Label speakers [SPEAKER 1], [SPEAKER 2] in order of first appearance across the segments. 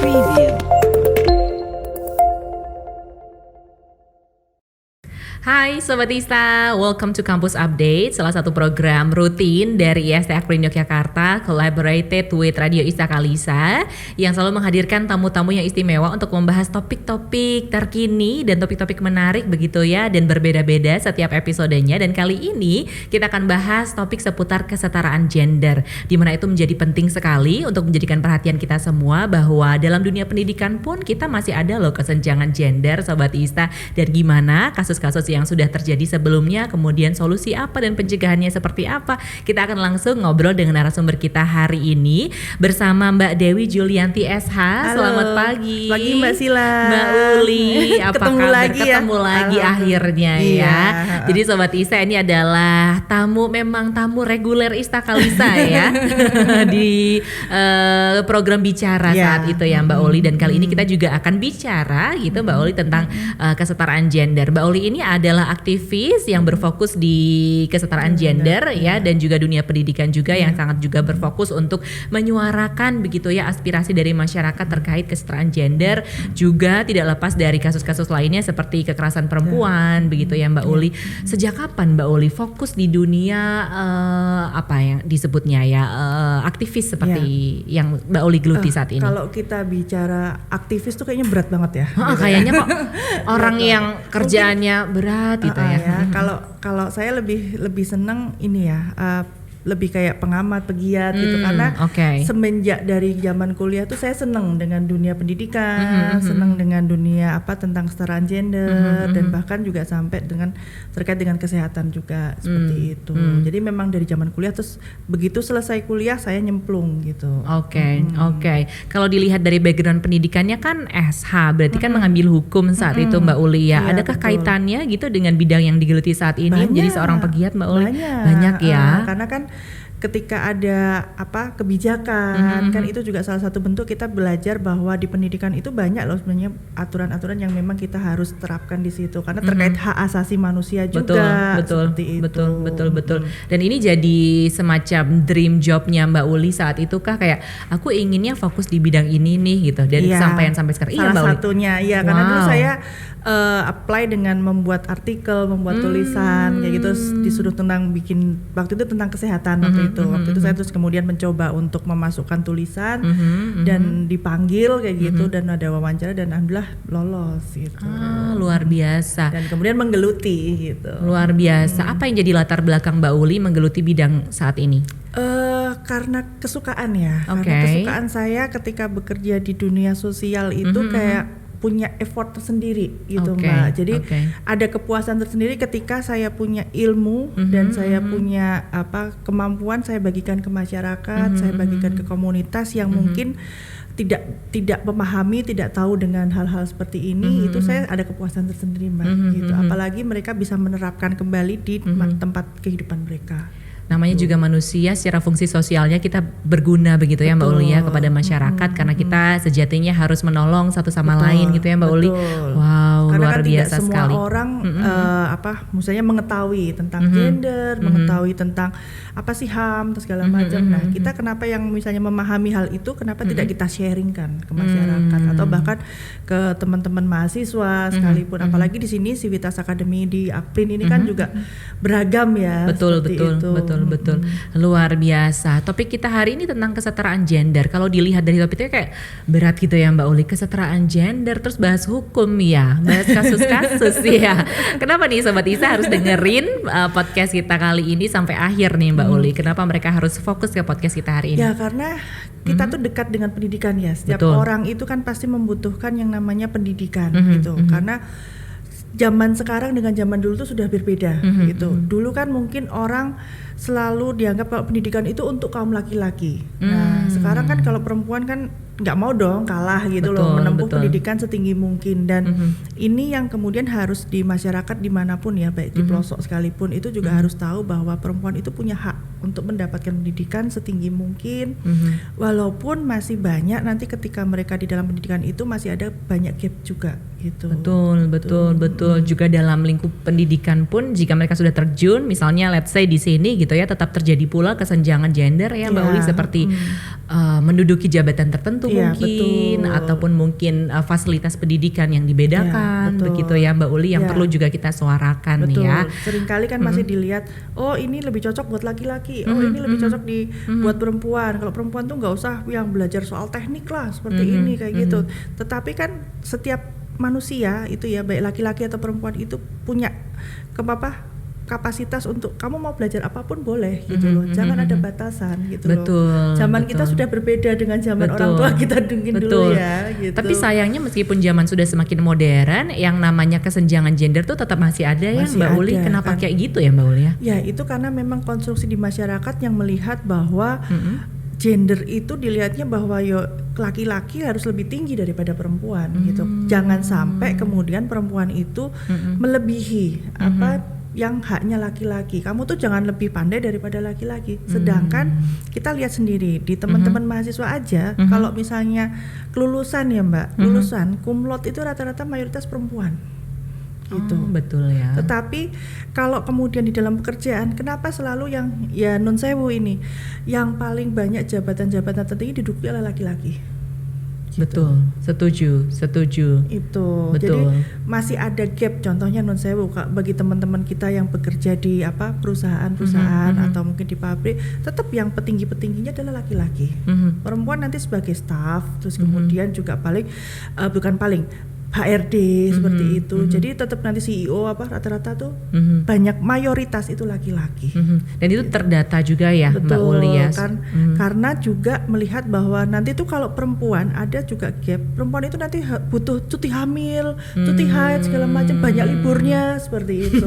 [SPEAKER 1] Preview.
[SPEAKER 2] Hai Sobat ISTA, welcome to Campus Update, salah satu program rutin dari IST Akprin Yogyakarta, collaborated with Radio ISTA Kalisa, yang selalu menghadirkan tamu-tamu yang istimewa untuk membahas topik-topik terkini dan topik-topik menarik begitu ya, dan berbeda-beda setiap episodenya. Dan kali ini kita akan bahas topik seputar kesetaraan gender, di mana itu menjadi penting sekali untuk menjadikan perhatian kita semua bahwa dalam dunia pendidikan pun kita masih ada loh kesenjangan gender Sobat ISTA, dan gimana kasus-kasus yang sudah terjadi sebelumnya, kemudian solusi apa dan pencegahannya seperti apa. Kita akan langsung ngobrol dengan narasumber kita hari ini bersama Mbak Dewi Julianti SH.
[SPEAKER 3] Halo.
[SPEAKER 2] Selamat pagi.
[SPEAKER 3] Pagi Mbak Sila.
[SPEAKER 2] Mbak Uli, apa
[SPEAKER 3] Ketemu
[SPEAKER 2] kabar?
[SPEAKER 3] lagi ya.
[SPEAKER 2] Ketemu lagi akhirnya
[SPEAKER 3] Iya.
[SPEAKER 2] ya. Jadi Sobat ISTA, ini adalah memang tamu reguler ISTA Kalisa ya di program bicara saat itu ya Mbak Uli. Dan kali ini kita juga akan bicara gitu Mbak Uli tentang kesetaraan gender. Mbak Uli ini adalah aktivis yang berfokus di kesetaraan gender ya, dan juga dunia pendidikan juga yang sangat juga berfokus untuk menyuarakan begitu ya aspirasi dari masyarakat terkait kesetaraan gender, juga tidak lepas dari kasus-kasus lainnya seperti kekerasan perempuan begitu ya Mbak Uli. Sejak kapan Mbak Uli fokus di dunia apa yang disebutnya ya aktivis seperti yang Mbak Uli geluti saat ini?
[SPEAKER 3] Kalau kita bicara aktivis tuh kayaknya berat banget ya.
[SPEAKER 2] Kayaknya kok orang yang kerjaannya berat gitu ya.
[SPEAKER 3] Kalau saya lebih seneng ini ya, lebih kayak pengamat, pegiat gitu, karena semenjak dari zaman kuliah tuh saya seneng dengan dunia pendidikan, seneng dengan dunia tentang kesetaraan gender, dan bahkan juga sampai dengan terkait dengan kesehatan juga seperti itu. Jadi memang dari zaman kuliah, terus begitu selesai kuliah saya nyemplung gitu.
[SPEAKER 2] Oke. Kalau dilihat dari background pendidikannya kan SH, berarti kan mengambil hukum saat itu Mbak Uli ya.
[SPEAKER 3] Iya,
[SPEAKER 2] Adakah
[SPEAKER 3] betul.
[SPEAKER 2] kaitannya gitu dengan bidang yang digeluti saat ini menjadi seorang pegiat Mbak Uli? Banyak ya.
[SPEAKER 3] Karena kan ketika ada kebijakan kan itu juga salah satu bentuk kita belajar bahwa di pendidikan itu banyak loh sebenarnya aturan-aturan yang memang kita harus terapkan di situ, karena terkait hak asasi manusia juga.
[SPEAKER 2] Betul. Dan ini jadi semacam dream jobnya Mbak Uli saat itu kah, kayak aku inginnya fokus di bidang ini nih gitu, dan sampai sekarang.
[SPEAKER 3] Salah
[SPEAKER 2] Mbak Uli.
[SPEAKER 3] satunya karena dulu saya apply dengan membuat artikel, membuat tulisan kayak gitu, disuruh tentang bikin waktu itu tentang kesehatan waktu itu saya terus kemudian mencoba untuk memasukkan tulisan dan dipanggil kayak gitu, dan ada wawancara dan alhamdulillah lolos gitu.
[SPEAKER 2] Luar biasa.
[SPEAKER 3] Dan kemudian menggeluti gitu.
[SPEAKER 2] Luar biasa. Apa yang jadi latar belakang Mbak Uli menggeluti bidang saat ini?
[SPEAKER 3] Karena kesukaan ya. Karena kesukaan saya ketika bekerja di dunia sosial itu kayak punya effort tersendiri gitu Mbak. Jadi ada kepuasan tersendiri ketika saya punya ilmu dan saya punya kemampuan, saya bagikan ke masyarakat, saya bagikan ke komunitas yang mungkin tidak memahami, tidak tahu dengan hal-hal seperti ini, itu saya ada kepuasan tersendiri Mbak gitu. Apalagi mereka bisa menerapkan kembali di tempat kehidupan mereka.
[SPEAKER 2] Namanya juga manusia, secara fungsi sosialnya kita berguna begitu ya Mbak Uli ya kepada masyarakat, karena kita sejatinya harus menolong satu sama lain gitu ya Mbak Uli. Wow,
[SPEAKER 3] karena
[SPEAKER 2] luar
[SPEAKER 3] kan
[SPEAKER 2] biasa
[SPEAKER 3] tidak
[SPEAKER 2] sekali.
[SPEAKER 3] semua orang misalnya mengetahui tentang gender, mengetahui tentang apa sih HAM atau segala macam. Nah, kita kenapa yang misalnya memahami hal itu, kenapa tidak kita sharingkan ke masyarakat atau bahkan ke teman-teman mahasiswa sekalipun. Apalagi di sini Civitas Academy di Akprin ini kan juga beragam ya.
[SPEAKER 2] Betul. Luar biasa. Topik kita hari ini tentang kesetaraan gender. Kalau dilihat dari topiknya kayak berat gitu ya Mbak Uli, kesetaraan gender terus bahas hukum ya, bahas kasus-kasus ya. Kenapa nih Sobat ISTA harus dengerin podcast kita kali ini sampai akhir nih Mbak Uli? Kenapa mereka harus fokus ke podcast kita hari ini?
[SPEAKER 3] Ya karena kita tuh dekat dengan pendidikan ya. Setiap orang itu kan pasti membutuhkan yang namanya pendidikan gitu. Karena zaman sekarang dengan zaman dulu tuh sudah berbeda gitu. Dulu kan mungkin orang selalu dianggap kalau pendidikan itu untuk kaum laki-laki. Nah, sekarang kan kalau perempuan kan nggak mau dong kalah gitu loh, menempuh pendidikan setinggi mungkin. Dan ini yang kemudian harus di masyarakat dimanapun ya, baik di pelosok sekalipun, itu juga harus tahu bahwa perempuan itu punya hak untuk mendapatkan pendidikan setinggi mungkin. Walaupun masih banyak nanti ketika mereka di dalam pendidikan itu masih ada banyak gap juga gitu.
[SPEAKER 2] Betul. Juga dalam lingkup pendidikan pun jika mereka sudah terjun, misalnya let's say di sini gitu ya, tetap terjadi pula kesenjangan gender ya Mbak Uli, seperti menduduki jabatan tertentu mungkin, ataupun mungkin fasilitas pendidikan yang dibedakan, begitu ya Mbak Uli, yang perlu juga kita suarakan nih ya.
[SPEAKER 3] Seringkali kan masih dilihat, oh ini lebih cocok buat laki-laki, oh ini lebih cocok buat perempuan. Kalau perempuan tuh nggak usah yang belajar soal teknik lah seperti ini kayak gitu. Tetapi kan setiap manusia itu ya, baik laki-laki atau perempuan, itu punya kapasitas untuk kamu mau belajar apapun boleh gitu loh. Jangan ada batasan gitu loh. Zaman kita sudah berbeda dengan zaman orang tua kita dulu ya gitu.
[SPEAKER 2] Tapi sayangnya meskipun zaman sudah semakin modern, yang namanya kesenjangan gender tuh tetap masih ada ya Mbak Uli. Kenapa kayak gitu ya Mbak Uli ya?
[SPEAKER 3] Ya itu karena memang konstruksi di masyarakat yang melihat bahwa gender itu dilihatnya bahwa laki-laki harus lebih tinggi daripada perempuan gitu. Jangan sampai kemudian perempuan itu melebihi yang haknya laki-laki. Kamu tuh jangan lebih pandai daripada laki-laki. Sedangkan kita lihat sendiri di teman-teman mahasiswa aja, kalau misalnya kelulusan ya Mbak, lulusan cum laude itu rata-rata mayoritas perempuan. Gitu.
[SPEAKER 2] Betul ya.
[SPEAKER 3] Tetapi kalau kemudian di dalam pekerjaan, kenapa selalu yang ya non sewu ini yang paling banyak jabatan-jabatan tertinggi diduduki oleh laki-laki? Gitu.
[SPEAKER 2] Betul, setuju.
[SPEAKER 3] Itu. Betul. Jadi masih ada gap, contohnya non sewu bagi teman-teman kita yang bekerja di perusahaan-perusahaan atau mungkin di pabrik, tetap yang petinggi-petingginya adalah laki-laki. Perempuan nanti sebagai staff, terus kemudian juga HRD seperti itu. Jadi tetap nanti CEO rata-rata tuh banyak, mayoritas itu laki-laki.
[SPEAKER 2] Dan itu terdata juga ya.
[SPEAKER 3] Betul,
[SPEAKER 2] Mbak Uli ya.
[SPEAKER 3] Karena juga melihat bahwa nanti tuh kalau perempuan ada juga gap. Perempuan itu nanti butuh cuti hamil, cuti haid segala macam, banyak liburnya seperti itu.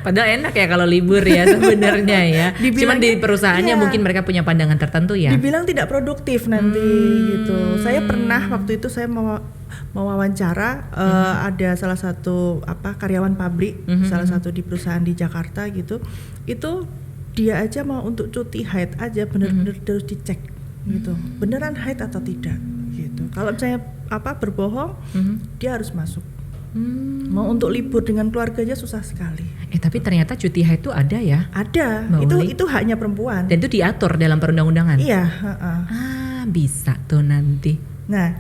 [SPEAKER 2] Padahal enak ya kalau libur ya sebenarnya ya. Cuman di perusahaannya mungkin mereka punya pandangan tertentu ya.
[SPEAKER 3] Dibilang tidak produktif nanti gitu. Saya pernah waktu itu saya mau wawancara ada salah satu karyawan pabrik, salah satu di perusahaan di Jakarta gitu. Itu dia aja mau untuk cuti haid aja benar-benar harus dicek gitu. Beneran haid atau tidak gitu. Kalau misalnya berbohong, dia harus masuk. Mau untuk libur dengan keluarganya susah sekali.
[SPEAKER 2] Tapi ternyata cuti haid itu ada ya?
[SPEAKER 3] Ada. Itu haknya perempuan.
[SPEAKER 2] Dan itu diatur dalam perundang-undangan.
[SPEAKER 3] Iya.
[SPEAKER 2] Bisa tuh nanti.
[SPEAKER 3] Nah,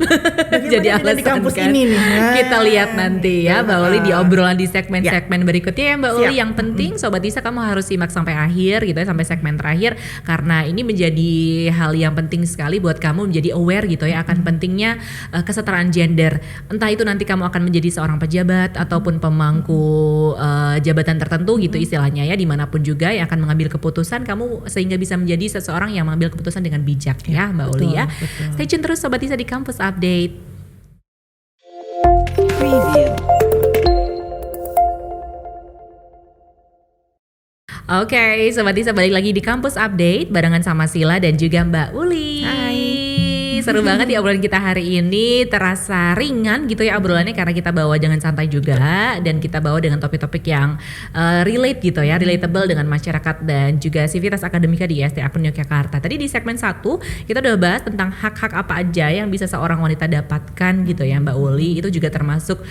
[SPEAKER 2] jadi alasan
[SPEAKER 3] di kampus
[SPEAKER 2] kan?
[SPEAKER 3] ini nih.
[SPEAKER 2] Kita lihat nanti ya Mbak Uli di obrolan di segmen-segmen berikutnya ya Mbak Uli. Yang penting Sobat Isa kamu harus simak sampai akhir gitu ya, sampai segmen terakhir, karena ini menjadi hal yang penting sekali buat kamu menjadi aware gitu ya akan pentingnya kesetaraan gender. Entah itu nanti kamu akan menjadi seorang pejabat ataupun pemangku jabatan tertentu gitu istilahnya ya, dimanapun juga yang akan mengambil keputusan, kamu sehingga bisa menjadi seseorang yang mengambil keputusan dengan bijak ya Mbak Uli ya. Stay tune terus Sobat Isa di Kampus Update. Preview. Oke, Sobat Isa balik lagi di Kampus Update barengan sama Sila dan juga Mbak Uli.
[SPEAKER 3] Hai.
[SPEAKER 2] Seru banget di obrolan kita hari ini, terasa ringan gitu ya obrolannya karena kita bawa dengan santai juga dan kita bawa dengan topik-topik yang relate gitu ya, relatable dengan masyarakat dan juga sivitas akademika di IST Akron Yogyakarta. Tadi di segmen 1 kita udah bahas tentang hak-hak apa aja yang bisa seorang wanita dapatkan gitu ya Mbak Uli. Itu juga termasuk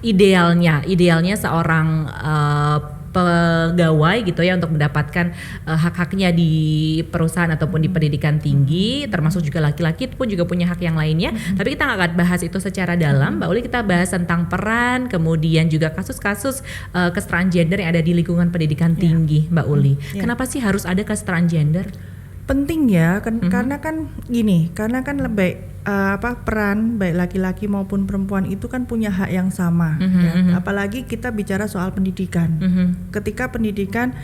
[SPEAKER 2] idealnya seorang pegawai gitu ya untuk mendapatkan hak-haknya di perusahaan ataupun di pendidikan tinggi, termasuk juga laki-laki pun juga punya hak yang lainnya. Tapi kita nggak akan bahas itu secara dalam, Mbak Uli. Kita bahas tentang peran, kemudian juga kasus-kasus kesetaraan gender yang ada di lingkungan pendidikan tinggi, Mbak Uli. Kenapa sih harus ada kesetaraan gender?
[SPEAKER 3] Penting ya, karena kan lebih peran baik laki-laki maupun perempuan itu kan punya hak yang sama ya. Apalagi kita bicara soal pendidikan. Ketika pendidikan,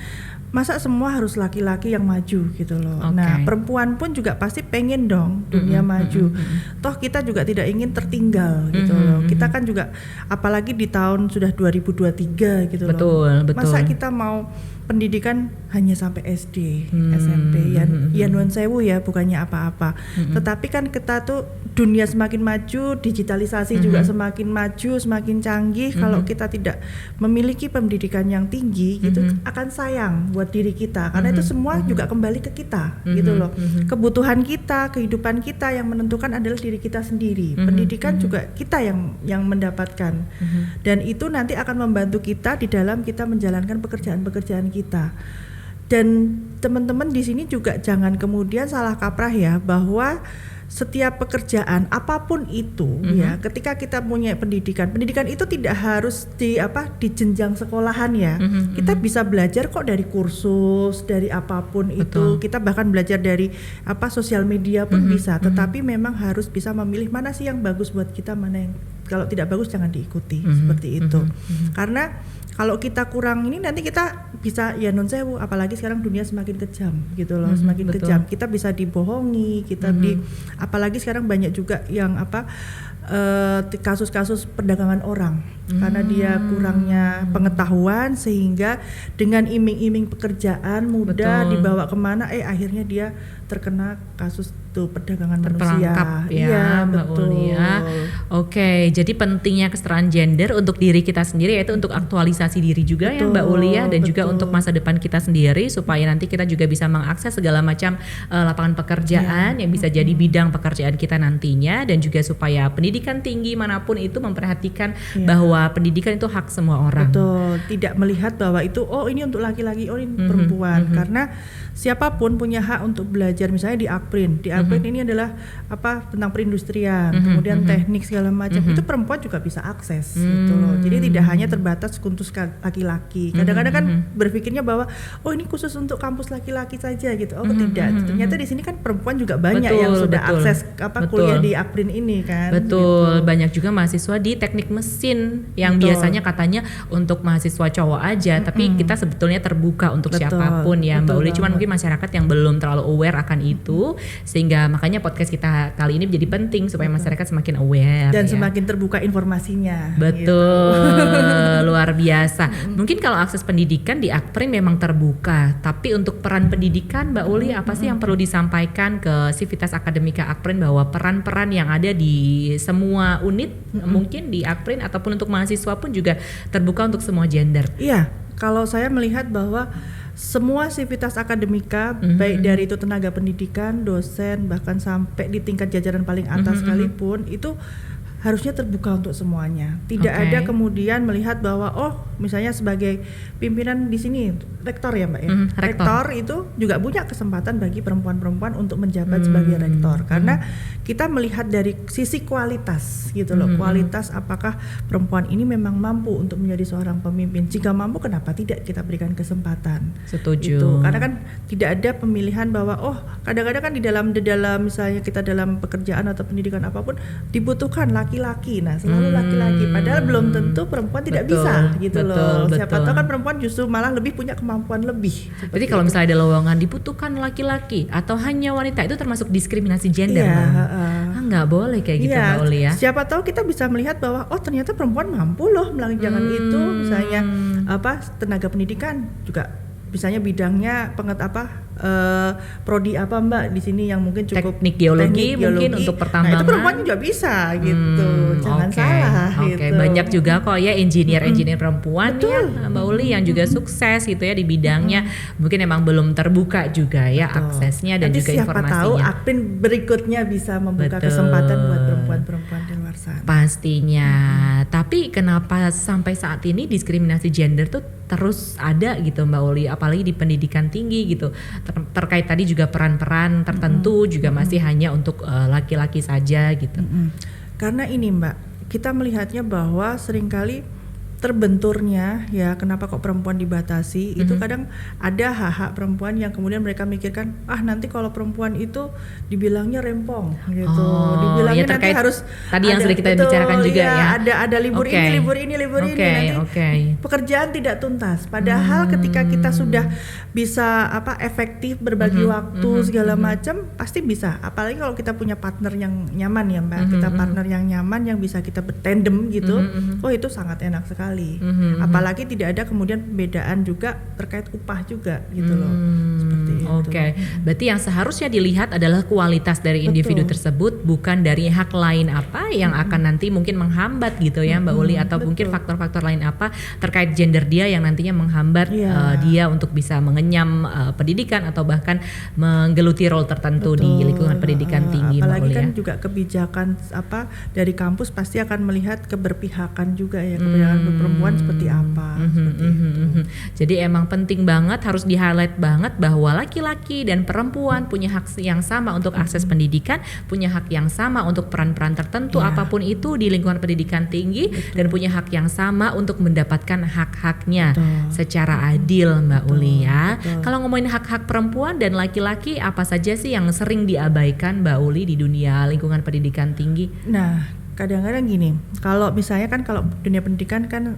[SPEAKER 3] masa semua harus laki-laki yang maju gitu loh. Nah, perempuan pun juga pasti pengen dong dunia maju. Toh kita juga tidak ingin tertinggal gitu loh. Kita kan juga apalagi di tahun sudah 2023 gitu loh. Betul. Masa kita mau pendidikan hanya sampai SD, SMP, ya nuwun sewu ya, bukannya apa-apa. Tetapi kan kita tuh dunia semakin maju, digitalisasi juga semakin maju, semakin canggih. Kalau kita tidak memiliki pendidikan yang tinggi, itu akan sayang buat diri kita, karena itu semua juga kembali ke kita, gitu loh. Kebutuhan kita, kehidupan kita yang menentukan adalah diri kita sendiri. Pendidikan juga kita yang mendapatkan, dan itu nanti akan membantu kita di dalam kita menjalankan pekerjaan-pekerjaan kita. Dan teman-teman di sini juga jangan kemudian salah kaprah ya, bahwa setiap pekerjaan apapun itu ya, ketika kita punya pendidikan itu tidak harus di jenjang sekolahan ya. Kita bisa belajar kok dari kursus, dari apapun. Betul. Itu kita bahkan belajar dari sosial media pun bisa, tetapi memang harus bisa memilih mana sih yang bagus buat kita, mana yang kalau tidak bagus jangan diikuti, seperti itu. Karena kalau kita kurang ini nanti kita bisa ya non sewu, apalagi sekarang dunia semakin kejam gitu loh, semakin kejam. Kita bisa dibohongi, apalagi sekarang banyak juga yang kasus-kasus perdagangan orang karena dia kurangnya pengetahuan, sehingga dengan iming-iming pekerjaan mudah dibawa kemana, akhirnya dia terkena kasus perdagangan manusia.
[SPEAKER 2] Ya, Mbak Uli ya. Oke, jadi pentingnya kesetaraan gender untuk diri kita sendiri, yaitu untuk aktualisasi diri juga ya Mbak Uli ya, dan juga untuk masa depan kita sendiri, supaya nanti kita juga bisa mengakses segala macam lapangan pekerjaan yang bisa jadi bidang pekerjaan kita nantinya, dan juga supaya pendidikan tinggi manapun itu memperhatikan bahwa pendidikan itu hak semua orang.
[SPEAKER 3] Betul, tidak melihat bahwa itu ini untuk laki-laki, ini perempuan, karena siapapun punya hak untuk belajar. Misalnya di Akprin ini adalah tentang perindustrian, kemudian teknik segala macam, itu perempuan juga bisa akses gitu loh. Jadi tidak hanya terbatas untuk laki-laki. Kadang-kadang kan berpikirnya bahwa ini khusus untuk kampus laki-laki saja gitu. Tidak. Ternyata di sini kan perempuan juga banyak yang sudah akses kuliah di Akprin ini kan.
[SPEAKER 2] Betul.
[SPEAKER 3] Gitu.
[SPEAKER 2] Banyak juga mahasiswa di teknik mesin yang biasanya katanya untuk mahasiswa cowok aja, tapi kita sebetulnya terbuka untuk siapapun ya Mbak Uli. Cuman mungkin masyarakat yang belum terlalu aware akan itu, sehingga makanya podcast kita kali ini menjadi penting supaya masyarakat semakin aware
[SPEAKER 3] dan semakin terbuka informasinya.
[SPEAKER 2] Betul. Gitu. Luar biasa. Mungkin kalau akses pendidikan di Akprin memang terbuka, tapi untuk peran pendidikan Mbak Uli apa sih yang perlu disampaikan ke Sivitas Akademika Akprin, bahwa peran-peran yang ada di semua unit mungkin di Akprin ataupun untuk mahasiswa pun juga terbuka untuk semua gender.
[SPEAKER 3] Iya, kalau saya melihat bahwa semua sivitas akademika, baik dari itu tenaga pendidikan, dosen, bahkan sampai di tingkat jajaran paling atas sekalipun, itu harusnya terbuka untuk semuanya. Tidak ada kemudian melihat bahwa misalnya sebagai pimpinan di sini rektor ya Mbak ya. Rektor itu juga punya kesempatan bagi perempuan-perempuan untuk menjabat sebagai rektor, karena kita melihat dari sisi kualitas gitu loh. Kualitas apakah perempuan ini memang mampu untuk menjadi seorang pemimpin. Jika mampu, kenapa tidak kita berikan kesempatan?
[SPEAKER 2] Setuju.
[SPEAKER 3] Gitu. Karena kan tidak ada pemilihan bahwa kadang-kadang kan di dalam misalnya kita dalam pekerjaan atau pendidikan apapun dibutuhkan laki-laki. Nah, selalu laki-laki, padahal belum tentu perempuan tidak bisa gitu loh. Siapa tahu kan perempuan justru malah lebih punya kemampuan lebih.
[SPEAKER 2] Berarti kalau misalnya ada lowongan dibutuhkan laki-laki atau hanya wanita, itu termasuk diskriminasi gender, nggak boleh kayak gitu Mbak Uli ya.
[SPEAKER 3] Siapa tahu kita bisa melihat bahwa ternyata perempuan mampu loh melakukan itu. Misalnya tenaga pendidikan juga, misalnya bidangnya prodi apa Mbak di sini yang mungkin cukup
[SPEAKER 2] teknik geologi mungkin untuk pertambangan.
[SPEAKER 3] Nah, itu perempuan juga bisa gitu. Jangan salah gitu.
[SPEAKER 2] Banyak juga kok ya engineer perempuan ya Mbak Uli yang juga sukses gitu ya di bidangnya. Mungkin emang belum terbuka juga ya aksesnya dan
[SPEAKER 3] nanti
[SPEAKER 2] juga
[SPEAKER 3] informasinya. Siapa tahu Akprin berikutnya bisa membuka kesempatan buat perempuan-perempuan di luar sana.
[SPEAKER 2] Pastinya. Tapi kenapa sampai saat ini diskriminasi gender tuh terus ada gitu Mbak Uli, apalagi di pendidikan tinggi gitu, terkait tadi juga peran-peran tertentu juga masih hanya untuk laki-laki saja gitu.
[SPEAKER 3] Karena ini Mbak, kita melihatnya bahwa seringkali terbenturnya ya, kenapa kok perempuan dibatasi, itu kadang ada hak-hak perempuan yang kemudian mereka mikirkan nanti kalau perempuan itu dibilangnya rempong gitu, dibilangnya ya, nanti harus
[SPEAKER 2] tadi yang sudah kita bicarakan juga ya,
[SPEAKER 3] ada libur ini nanti pekerjaan tidak tuntas, padahal ketika kita sudah bisa efektif berbagi waktu segala macam, pasti bisa, apalagi kalau kita punya partner yang nyaman ya Mbak, kita partner yang nyaman yang bisa kita bertandem gitu, itu sangat enak sekali. Apalagi tidak ada kemudian perbedaan juga terkait upah juga gitu loh. Seperti itu.
[SPEAKER 2] Oke. Berarti yang seharusnya dilihat adalah kualitas dari individu tersebut, bukan dari hak lain apa yang akan nanti mungkin menghambat gitu ya Mbak Uli, atau mungkin faktor-faktor lain apa terkait gender dia yang nantinya menghambat dia untuk bisa mengenyam pendidikan atau bahkan menggeluti role tertentu di lingkungan pendidikan tinggi.
[SPEAKER 3] Apalagi
[SPEAKER 2] Mbak Uli,
[SPEAKER 3] kan juga kebijakan dari kampus pasti akan melihat keberpihakan juga ya, kebijakan perempuan seperti apa. Seperti itu.
[SPEAKER 2] Jadi emang penting banget, harus di-highlight banget bahwa laki-laki dan perempuan punya hak yang sama untuk akses pendidikan, punya hak yang sama untuk peran-peran tertentu apapun itu di lingkungan pendidikan tinggi, dan punya hak yang sama untuk mendapatkan hak-haknya secara adil, Mbak Uli ya. Kalau ngomongin hak-hak perempuan dan laki-laki, apa saja sih yang sering diabaikan Mbak Uli di dunia lingkungan pendidikan tinggi?
[SPEAKER 3] Nah, kadang-kadang gini, kalau misalnya kan kalau dunia pendidikan kan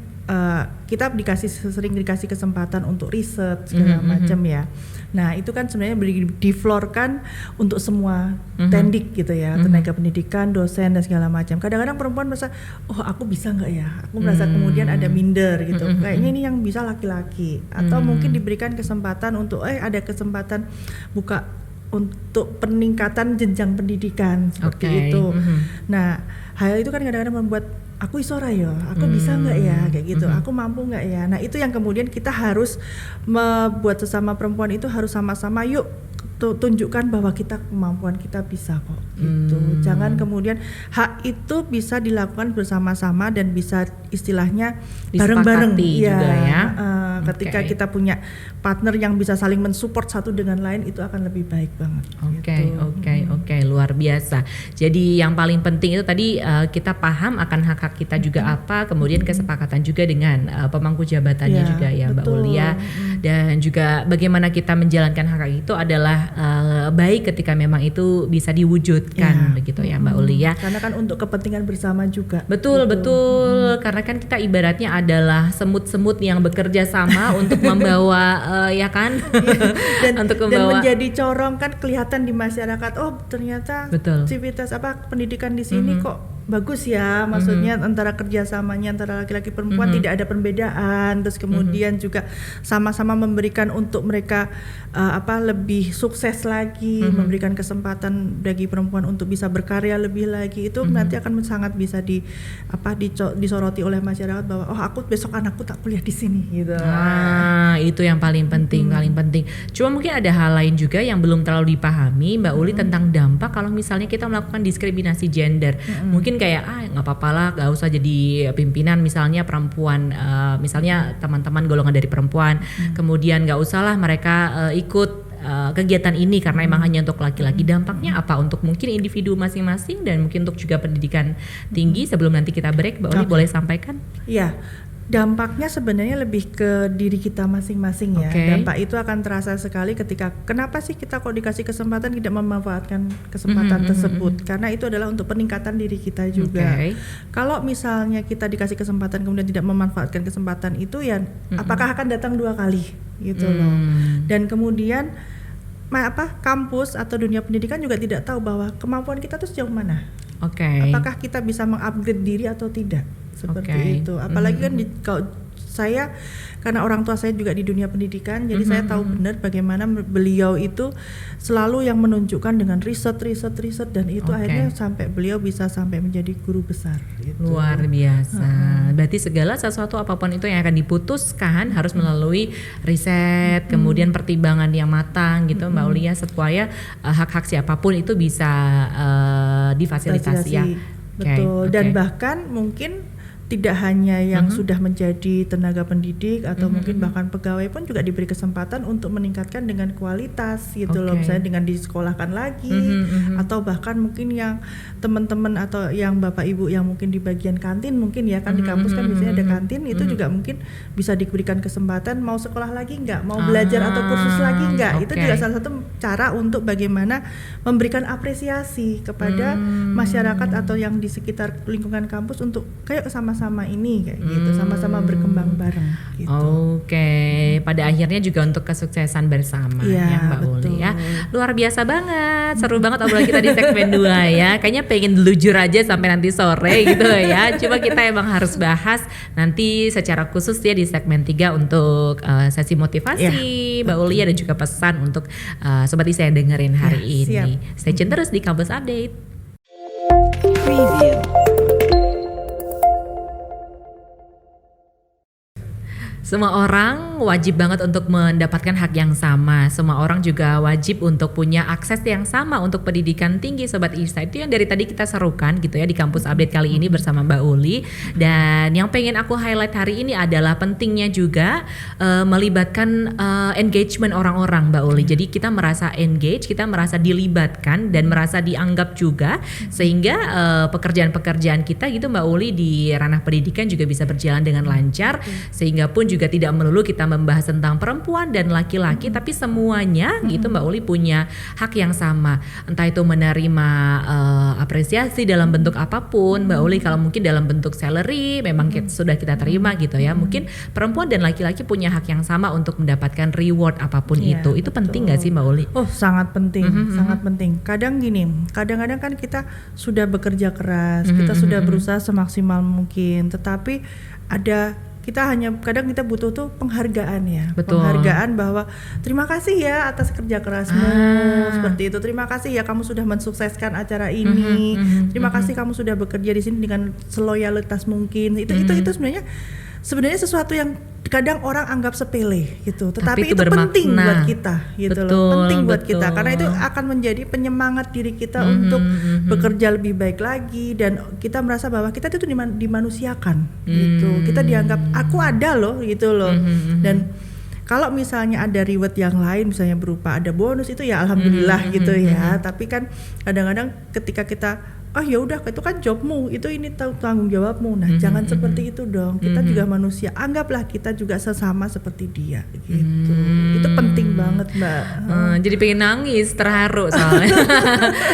[SPEAKER 3] kita sering dikasih kesempatan untuk riset segala macam ya. Nah itu kan sebenarnya diflorkan untuk semua tendik gitu ya, tenaga pendidikan, dosen dan segala macam. Kadang-kadang perempuan merasa, oh aku bisa nggak ya? Aku merasa kemudian ada minder gitu. Kayaknya ini yang bisa laki-laki, atau mungkin diberikan kesempatan untuk ada kesempatan buka untuk peningkatan jenjang pendidikan seperti itu. Nah hal itu kan kadang-kadang membuat aku isora ya, aku bisa nggak ya kayak gitu, aku mampu nggak ya. Nah itu yang kemudian kita harus membuat sesama perempuan itu harus sama-sama yuk tunjukkan bahwa kemampuan kita bisa kok gitu. Jangan kemudian hak itu bisa dilakukan bersama-sama dan bisa istilahnya bareng-bareng
[SPEAKER 2] juga ya.
[SPEAKER 3] Ketika kita punya partner yang bisa saling mensupport satu dengan lain, itu akan lebih baik banget.
[SPEAKER 2] Oke, luar biasa. Jadi yang paling penting itu tadi kita paham akan hak-hak kita juga apa, kemudian kesepakatan juga dengan pemangku jabatannya juga ya Mbak Ulia, dan juga bagaimana kita menjalankan hak itu adalah baik ketika memang itu bisa diwujudkan begitu ya Mbak Ulia.
[SPEAKER 3] Karena kan untuk kepentingan bersama juga.
[SPEAKER 2] Betul. Karena kan kita ibaratnya adalah semut-semut yang bekerja sama untuk membawa ya kan,
[SPEAKER 3] dan
[SPEAKER 2] membawa,
[SPEAKER 3] menjadi corong kan kelihatan di masyarakat. Oh ternyata aktivitas pendidikan di sini kok bagus ya, maksudnya antara kerjasamanya antara laki-laki perempuan tidak ada perbedaan, terus kemudian juga sama-sama memberikan untuk mereka lebih sukses lagi, memberikan kesempatan bagi perempuan untuk bisa berkarya lebih lagi. Itu nanti akan sangat bisa disoroti oleh masyarakat bahwa aku besok anakku tak kuliah di sini gitu.
[SPEAKER 2] Itu yang paling penting. Cuma mungkin ada hal lain juga yang belum terlalu dipahami Mbak Uli tentang dampak kalau misalnya kita melakukan diskriminasi gender. Mungkin kayak nggak apa-apa lah, nggak usah jadi pimpinan misalnya perempuan, misalnya teman-teman golongan dari perempuan, kemudian nggak usah lah mereka ikut kegiatan ini karena emang hanya untuk laki-laki. Dampaknya apa untuk mungkin individu masing-masing dan mungkin untuk juga pendidikan tinggi? Sebelum nanti kita break, Mbak Uli boleh sampaikan?
[SPEAKER 3] Iya. Dampaknya sebenarnya lebih ke diri kita masing-masing ya. Dampak itu akan terasa sekali ketika kenapa sih kita kok dikasih kesempatan tidak memanfaatkan kesempatan tersebut, karena itu adalah untuk peningkatan diri kita juga. Kalau misalnya kita dikasih kesempatan kemudian tidak memanfaatkan kesempatan itu ya apakah akan datang 2 kali gitu loh. Dan kemudian kampus atau dunia pendidikan juga tidak tahu bahwa kemampuan kita tuh sejauh mana. Apakah kita bisa mengupgrade diri atau tidak, seperti itu. Apalagi kan kalau saya, karena orang tua saya juga di dunia pendidikan, jadi saya tahu benar bagaimana beliau itu selalu yang menunjukkan dengan riset, dan itu akhirnya sampai beliau bisa sampai menjadi guru besar gitu.
[SPEAKER 2] Luar biasa. Berarti segala sesuatu apapun itu yang akan diputuskan harus melalui riset, kemudian pertimbangan yang matang gitu Mbak Ulia, supaya hak-hak siapapun itu bisa difasilitasi ya.
[SPEAKER 3] Betul. Dan bahkan mungkin tidak hanya yang sudah menjadi tenaga pendidik atau mungkin bahkan pegawai pun juga diberi kesempatan untuk meningkatkan dengan kualitas gitu loh, misalnya dengan disekolahkan lagi atau bahkan mungkin yang teman-teman atau yang bapak ibu yang mungkin di bagian kantin mungkin ya kan di kampus kan biasanya ada kantin, itu juga mungkin bisa diberikan kesempatan mau sekolah lagi nggak, mau belajar atau kursus lagi nggak. Itu juga salah satu cara untuk bagaimana memberikan apresiasi kepada masyarakat atau yang di sekitar lingkungan kampus untuk kayak sama-sama sama-sama ini kayak gitu, sama-sama berkembang bareng gitu.
[SPEAKER 2] Oke, pada akhirnya juga untuk kesuksesan bersama ya Mbak Uli ya. Luar biasa banget, seru banget obrolan kita di segmen 2 ya. Kayaknya pengen delujur aja sampai nanti sore gitu ya. Cuma kita emang harus bahas nanti secara khusus ya di segmen 3 untuk sesi motivasi Mbak Uli dan juga pesan untuk Sobat ISA yang dengerin hari ini. Stay tune terus di Kampus Update. Preview. Semua orang wajib banget untuk mendapatkan hak yang sama. Semua orang juga wajib untuk punya akses yang sama untuk pendidikan tinggi Sobat ISA. Itu yang dari tadi kita serukan gitu ya di Kampus Update kali ini bersama Mbak Uli. Dan yang pengen aku highlight hari ini adalah pentingnya juga melibatkan engagement orang-orang Mbak Uli. Jadi kita merasa engage, kita merasa dilibatkan dan merasa dianggap juga, sehingga pekerjaan-pekerjaan kita gitu Mbak Uli di ranah pendidikan juga bisa berjalan dengan lancar. Sehingga pun juga tidak melulu kita membahas tentang perempuan dan laki-laki, tapi semuanya gitu Mbak Uli punya hak yang sama. Entah itu menerima apresiasi dalam bentuk apapun Mbak Uli, kalau mungkin dalam bentuk salary memang sudah kita terima gitu ya. Mungkin perempuan dan laki-laki punya hak yang sama untuk mendapatkan reward apapun itu. Itu penting gak sih Mbak Uli?
[SPEAKER 3] Oh sangat penting, sangat penting. Kadang gini, kadang-kadang kan kita sudah bekerja keras, kita sudah berusaha semaksimal mungkin, tetapi kadang kita butuh tuh penghargaan ya.
[SPEAKER 2] Betul.
[SPEAKER 3] Penghargaan bahwa terima kasih ya atas kerja kerasmu, seperti itu. Terima kasih ya kamu sudah mensukseskan acara ini. Terima kasih kamu sudah bekerja di sini dengan seloyalitas mungkin. Itu sebenarnya sesuatu yang kadang orang anggap sepele gitu, tetapi itu penting buat kita gitu loh. Penting buat kita karena itu akan menjadi penyemangat diri kita untuk bekerja lebih baik lagi, dan kita merasa bahwa kita itu dimanusiakan gitu. Kita dianggap aku ada loh gitu loh. Dan kalau misalnya ada reward yang lain, misalnya berupa ada bonus, itu ya alhamdulillah gitu ya. Tapi kan kadang-kadang ketika kita ya udah itu kan jobmu, ini tanggung jawabmu. Nah, jangan seperti itu dong. Kita juga manusia. Anggaplah kita juga sesama seperti dia gitu. Itu penting banget, Mbak.
[SPEAKER 2] Jadi pengen nangis, terharu soalnya.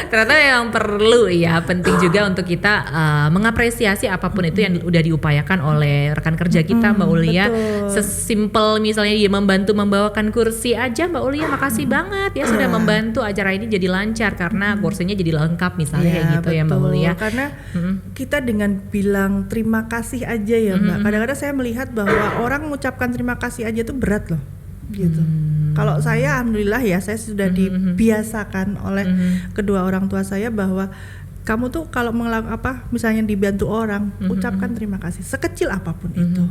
[SPEAKER 2] Ternyata yang perlu ya, penting juga untuk kita mengapresiasi apapun itu yang udah diupayakan oleh rekan kerja kita Mbak Uli ya. Sesimpel misalnya dia membantu membawakan kursi aja Mbak Uli ya, makasih banget ya sudah membantu acara ini jadi lancar karena kursinya jadi lengkap misalnya kayak gitu ya Mbak Uli ya.
[SPEAKER 3] Karena kita dengan bilang terima kasih aja ya Mbak, kadang-kadang saya melihat bahwa orang mengucapkan terima kasih aja itu berat loh gitu. Kalau saya alhamdulillah ya, saya sudah dibiasakan oleh kedua orang tua saya bahwa kamu tuh kalau misalnya dibantu orang, ucapkan terima kasih sekecil apapun itu,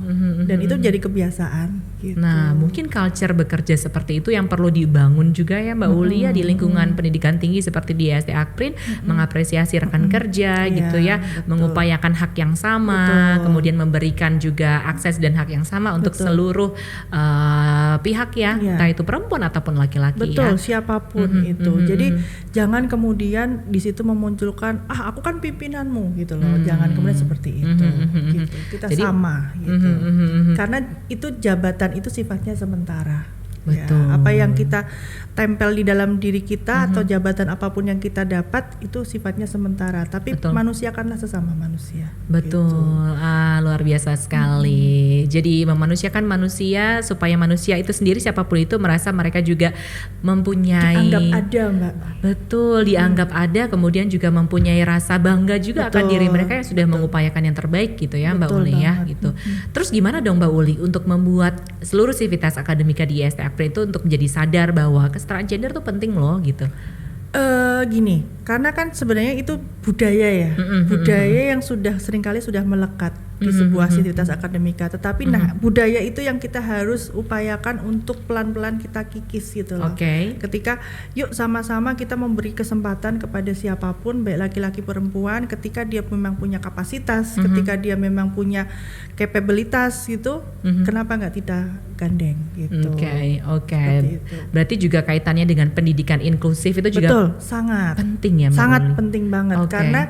[SPEAKER 3] dan itu jadi kebiasaan gitu.
[SPEAKER 2] Nah, mungkin culture bekerja seperti itu yang perlu dibangun juga ya Mbak Uli ya di lingkungan pendidikan tinggi seperti di IST Akprin, mengapresiasi rekan kerja gitu ya, mengupayakan hak yang sama, kemudian memberikan juga akses dan hak yang sama untuk seluruh pihak ya, entah itu perempuan ataupun laki-laki ya.
[SPEAKER 3] Siapapun itu. Jadi jangan kemudian di situ memunculkan aku kan pimpinanmu gitu loh. Jangan kemudian seperti itu gitu. Kita sama gitu. Karena itu jabatan itu sifatnya sementara.
[SPEAKER 2] Betul.
[SPEAKER 3] Ya, apa yang kita tempel di dalam diri kita atau jabatan apapun yang kita dapat itu sifatnya sementara, tapi manusiakanlah sesama manusia.
[SPEAKER 2] Betul. Gitu. Luar biasa sekali. Jadi memanusiakan manusia supaya manusia itu sendiri siapapun itu merasa mereka juga mempunyai
[SPEAKER 3] dianggap ada, Mbak.
[SPEAKER 2] Betul, dianggap ada, kemudian juga mempunyai rasa bangga juga akan diri mereka yang sudah mengupayakan yang terbaik gitu ya Mbak Uli ya gitu. Terus gimana dong Mbak Uli untuk membuat seluruh sivitas akademika di IST Akprin itu untuk menjadi sadar bahwa kesetaraan gender tuh penting loh gitu?
[SPEAKER 3] Gini, karena kan sebenarnya itu budaya ya, budaya yang seringkali sudah melekat di sebuah sivitas akademika. Tetapi budaya itu yang kita harus upayakan untuk pelan-pelan kita kikis gitu loh. Ketika yuk sama-sama kita memberi kesempatan kepada siapapun, baik laki-laki perempuan, ketika dia memang punya kapasitas, ketika dia memang punya capabilitas gitu, kenapa nggak kita gandeng gitu.
[SPEAKER 2] Oke. Berarti juga kaitannya dengan pendidikan inklusif itu juga
[SPEAKER 3] sangat
[SPEAKER 2] penting ya Mbak
[SPEAKER 3] sangat
[SPEAKER 2] Uli?
[SPEAKER 3] Penting banget karena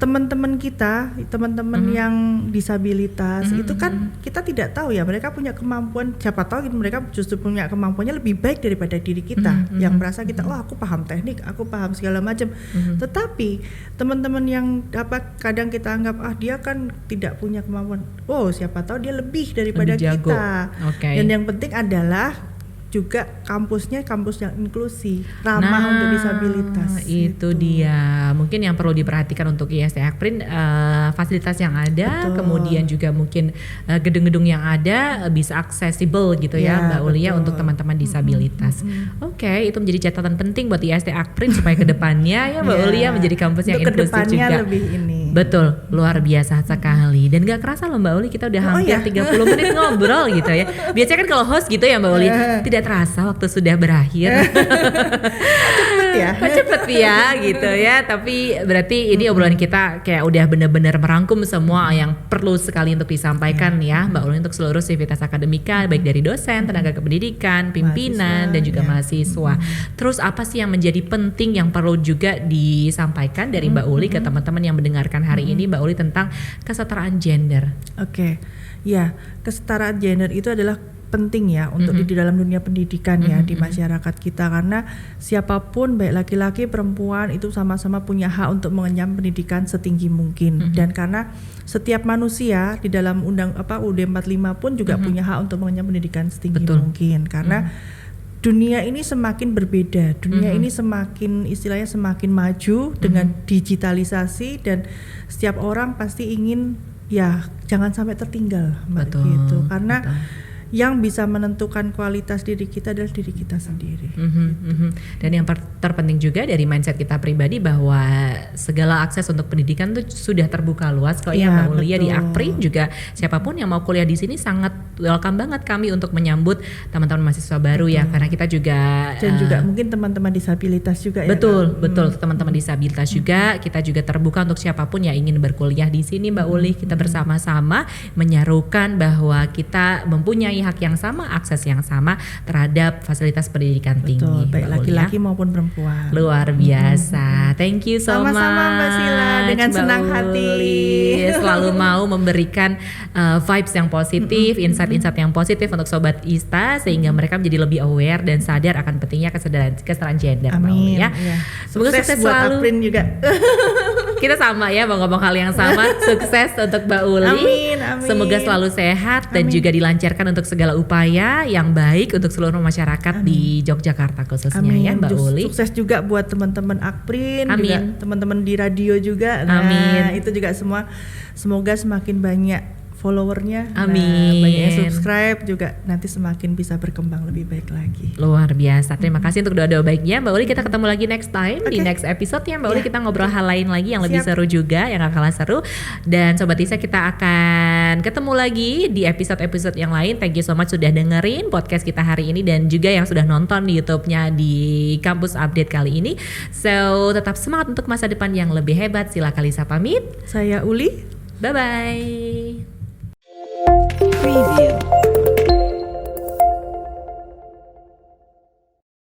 [SPEAKER 3] teman-teman kita, teman-teman yang di disabilitas itu kan kita tidak tahu ya, mereka punya kemampuan, siapa tahu mereka justru punya kemampuannya lebih baik daripada diri kita yang merasa kita aku paham teknik, aku paham segala macam. Tetapi teman-teman yang kadang kita anggap dia kan tidak punya kemampuan, siapa tahu dia lebih daripada
[SPEAKER 2] lebih
[SPEAKER 3] kita. Dan yang penting adalah juga kampusnya kampus yang inklusi, ramah untuk disabilitas.
[SPEAKER 2] Itu dia. Mungkin yang perlu diperhatikan untuk IST Akprin, fasilitas yang ada, kemudian juga mungkin gedung-gedung yang ada bisa aksesibel gitu ya Mbak Uli ya untuk teman-teman disabilitas. Oke, itu menjadi catatan penting buat IST Akprin supaya kedepannya ya Mbak Uli ya menjadi kampus yang inklusif juga.
[SPEAKER 3] Lebih ini.
[SPEAKER 2] Betul, luar biasa sekali. Dan gak kerasa loh Mbak Uli, kita udah hampir 30 menit ngobrol gitu ya. Biasanya kan kalau host gitu ya Mbak Uli, tidak terasa waktu sudah berakhir. Cepet ya gitu ya. Tapi berarti ini obrolan kita kayak udah bener-bener merangkum semua yang perlu sekali untuk disampaikan ya Mbak Uli untuk seluruh sivitas akademika, baik dari dosen, tenaga kependidikan, pimpinan, dan juga mahasiswa. Terus apa sih yang menjadi penting yang perlu juga disampaikan dari Mbak Uli ke teman-teman yang mendengarkan hari ini Mbak Uli tentang kesetaraan gender?
[SPEAKER 3] Ya, kesetaraan gender itu adalah penting ya untuk di dalam dunia pendidikan ya di masyarakat kita, karena siapapun baik laki-laki perempuan itu sama-sama punya hak untuk mengenyam pendidikan setinggi mungkin. Dan karena setiap manusia di dalam UUD 45 pun juga punya hak untuk mengenyam pendidikan setinggi mungkin, karena dunia ini semakin berbeda, dunia ini semakin istilahnya semakin maju dengan digitalisasi, dan setiap orang pasti ingin ya jangan sampai tertinggal gitu, karena yang bisa menentukan kualitas diri kita adalah diri kita sendiri.
[SPEAKER 2] Dan yang terpenting juga dari mindset kita pribadi bahwa segala akses untuk pendidikan itu sudah terbuka luas. Kalau yang mau kuliah di Akprin juga siapapun yang mau kuliah di sini sangat welcome banget kami untuk menyambut teman-teman mahasiswa baru ya, karena kita juga
[SPEAKER 3] dan juga mungkin teman-teman disabilitas juga
[SPEAKER 2] betul teman-teman disabilitas juga kita juga terbuka untuk siapapun yang ingin berkuliah di sini Mbak Uli. Kita bersama-sama menyerukan bahwa kita mempunyai hak yang sama, akses yang sama terhadap fasilitas pendidikan tinggi.
[SPEAKER 3] Baik laki-laki maupun perempuan.
[SPEAKER 2] Luar biasa. Thank you so much.
[SPEAKER 3] Sama-sama Mbak Sila, dengan senang hati.
[SPEAKER 2] Selalu mau memberikan vibes yang positif, insight-insight yang positif untuk Sobat ISTA sehingga mereka menjadi lebih aware dan sadar akan pentingnya kesetaraan gender.
[SPEAKER 3] Amin.
[SPEAKER 2] Ya.
[SPEAKER 3] Semoga sukses buat Akprin juga.
[SPEAKER 2] Kita sama ya, mau ngomong hal yang sama. Sukses untuk Mbak Uli.
[SPEAKER 3] Amin.
[SPEAKER 2] Semoga selalu sehat dan juga dilancarkan untuk segala upaya yang baik untuk seluruh masyarakat di Yogyakarta khususnya ya Mbak Uli.
[SPEAKER 3] Sukses juga buat teman-teman Akprin, juga teman-teman di radio juga. Itu juga semua semoga semakin banyak followernya, banyak yang subscribe juga, nanti semakin bisa berkembang lebih baik lagi.
[SPEAKER 2] Luar biasa. Terima kasih untuk doa-doa baiknya Mbak Uli. Kita ketemu lagi next time di next episode ya Mbak Uli. Kita ngobrol hal lain lagi yang lebih seru juga, yang gak kalah seru. Dan Sobat ISTA, kita akan ketemu lagi di episode-episode yang lain. Thank you so much sudah dengerin podcast kita hari ini dan juga yang sudah nonton di YouTube-nya di Kampus Update kali ini. So tetap semangat untuk masa depan yang lebih hebat. Sila Kalisa pamit.
[SPEAKER 3] Saya Uli.
[SPEAKER 2] Bye-bye.
[SPEAKER 1] Preview.